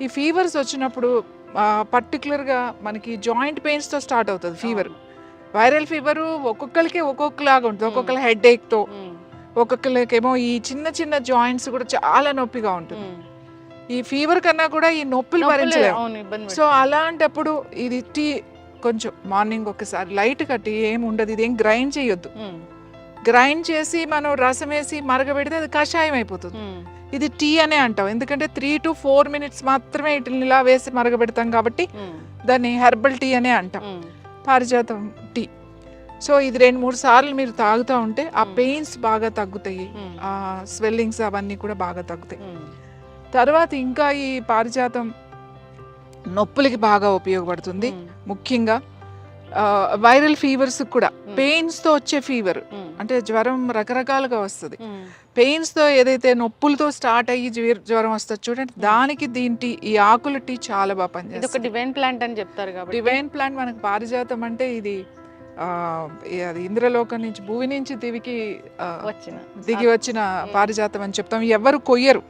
ఈ ఫీవర్స్ వచ్చినప్పుడు పర్టికులర్గా మనకి జాయింట్ పెయిన్స్తో స్టార్ట్ అవుతుంది ఫీవర్. వైరల్ ఫీవరు ఒక్కొక్కరికి ఒక్కొక్కలాగా ఉంటుంది. ఒక్కొక్కరు హెడ్ ఏక్తో, ఒక్కొక్కరికేమో ఈ చిన్న చిన్న జాయింట్స్ కూడా చాలా నొప్పిగా ఉంటుంది. ఈ ఫీవర్ కన్నా కూడా ఈ నొప్పులు భరించలేము. సో అలాంటప్పుడు ఇది టీ కొంచెం మార్నింగ్ ఒకసారి లైట్గా టీ ఏమి ఉండదు, ఇదేం గ్రైండ్ చేయొద్దు. గ్రైండ్ చేసి మనం రసం వేసి మరగబెడితే అది కషాయం అయిపోతుంది. ఇది టీ అనే అంటాం, ఎందుకంటే 3 to 4 minutes మాత్రమే వీటిని ఇలా వేసి మరగబెడతాం కాబట్టి దాన్ని హెర్బల్ టీ అనే అంటాం, పారిజాతం టీ. సో ఇది 2-3 సార్లు మీరు తాగుతూ ఉంటే ఆ పెయిన్స్ బాగా తగ్గుతాయి, ఆ స్వెల్లింగ్స్ అవన్నీ కూడా బాగా తగ్గుతాయి. తర్వాత ఇంకా ఈ పారిజాతం నొప్పులకి బాగా ఉపయోగపడుతుంది. ముఖ్యంగా వైరల్ ఫీవర్స్ కూడా, పెయిన్స్తో వచ్చే ఫీవర్ అంటే జ్వరం రకరకాలుగా వస్తుంది. పెయిన్స్తో ఏదైతే నొప్పులతో స్టార్ట్ అయ్యి జ్వరం వస్తుంది చూడండి, దానికి దీని ఈ ఆకుల టీ చాలా బాగా పనిచేస్తుంది. డివైన్ ప్లాంట్ అని చెప్తారు కాబట్టి డివైన్ ప్లాంట్ మనకు పారిజాతం అంటే ఇది అది ఇంద్రలోకం నుంచి భూమి నుంచి దిగి వచ్చిన పారిజాతం అని చెప్తాం. ఎవరు కొయ్యరు.